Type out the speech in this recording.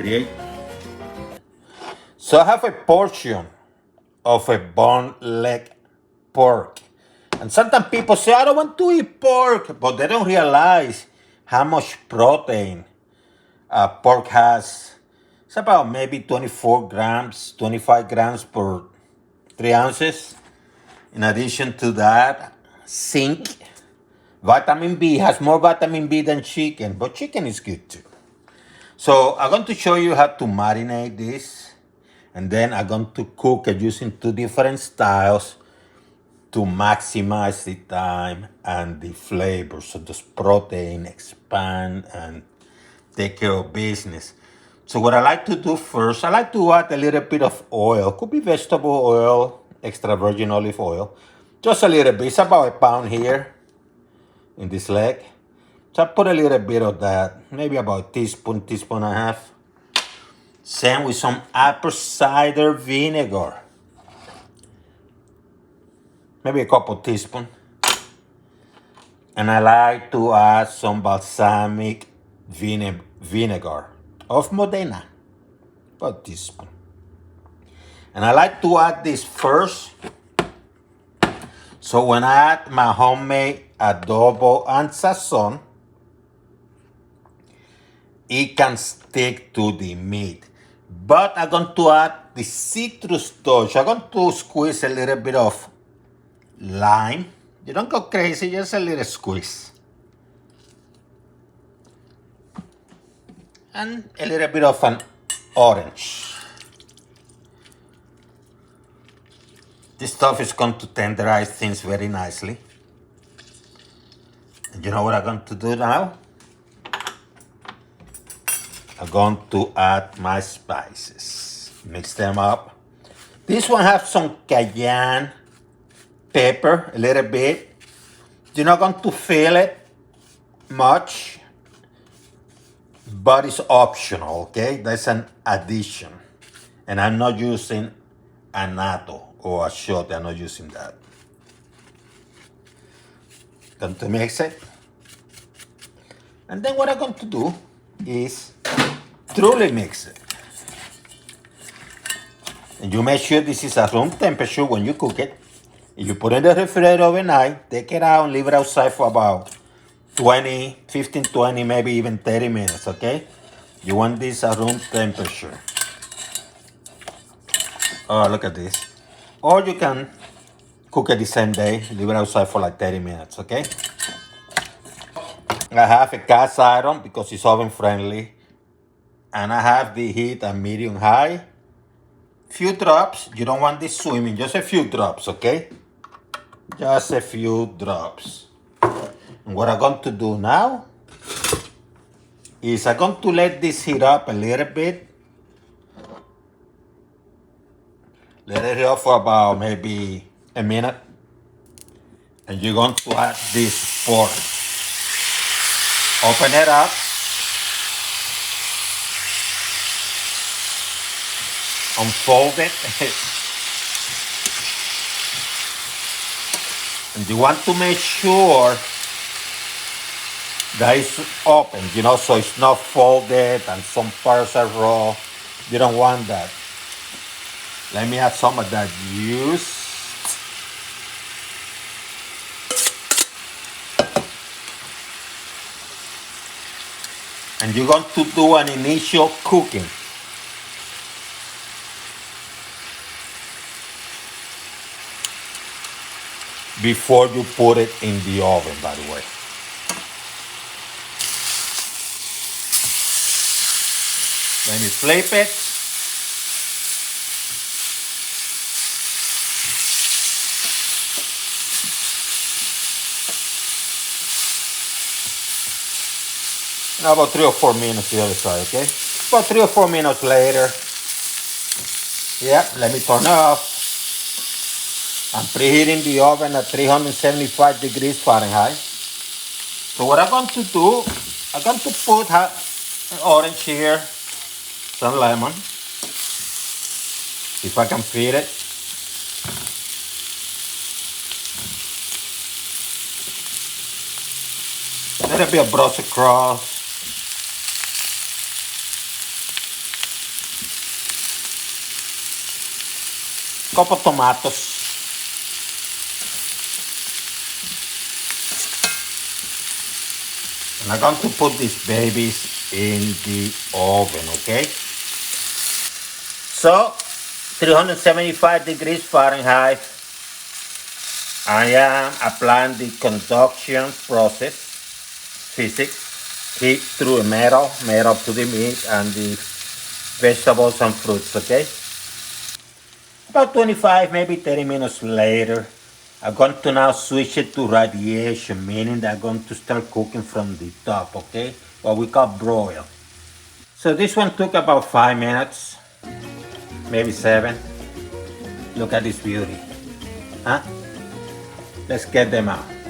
create. So I have a portion of a bone leg pork. And sometimes people say, I don't want to eat pork, but they don't realize how much protein pork has. It's about maybe 24 grams, 25 grams per 3 ounces. In addition to that, zinc. Vitamin B has more vitamin B than chicken, but chicken is good too. So I'm going to show you how to marinate this, and then I'm going to cook it using two different styles to maximize the time and the flavor, so this protein expand and take care of business. So what I like to do first, I like to add a little bit of oil. Could be vegetable oil, extra virgin olive oil. Just a little bit. It's about a pound here in this leg. So I put a little bit of that, maybe about a teaspoon, teaspoon and a half. Same with some apple cider vinegar. Maybe a couple teaspoons. And I like to add some balsamic vinegar of Modena, about a teaspoon. And I like to add this first, so when I add my homemade adobo and sazon, it can stick to the meat. But I'm going to add the citrus touch. I'm going to squeeze a little bit of lime. You don't go crazy, just a little squeeze. And a little bit of an orange. This stuff is going to tenderize things very nicely. And you know what I'm going to do now? I'm going to add my spices. Mix them up. This one has some cayenne pepper, a little bit. You're not going to feel it much, but it's optional, okay? That's an addition. And I'm not using annatto or achiote, I'm not using that. Going to mix it. And then what I'm going to do is truly mix it. And you make sure this is at room temperature when you cook it. If you put it in the refrigerator overnight, take it out and leave it outside for about 15, 20, maybe even 30 minutes, okay? You want this at room temperature. Oh, look at this. Or you can cook it the same day, leave it outside for like 30 minutes, okay? I have a cast iron because it's oven friendly. And I have the heat at medium high. Few drops, you don't want this swimming, just a few drops, okay? Just a few drops. And what I'm going to do now is I'm going to let this heat up a little bit. Let it heat up for about maybe a minute. And you're going to add this pork. Open it up. Unfold it. And you want to make sure that it's open, you know, so it's not folded and some parts are raw. You don't want that. Let me add some of that juice. And you're going to do an initial cooking. Before you put it in the oven, by the way. Let me flip it. Now about 3 or 4 minutes the other side, okay? About 3 or 4 minutes later. Yeah, let me turn it off. I'm preheating the oven at 375 degrees Fahrenheit. So what I'm going to do, I'm going to put an orange here, some lemon, if I can fit it. A little bit of brush across. Couple tomatoes. And I'm going to put these babies in the oven, okay? So, 375 degrees Fahrenheit. I am applying the conduction process, physics, heat through a metal to the meat and the vegetables and fruits, okay? About 25, maybe 30 minutes later, I'm going to now switch it to radiation, meaning that I'm going to start cooking from the top, okay? What we call broil. So this one took about 5 minutes, maybe 7. Look at this beauty, huh? Let's get them out.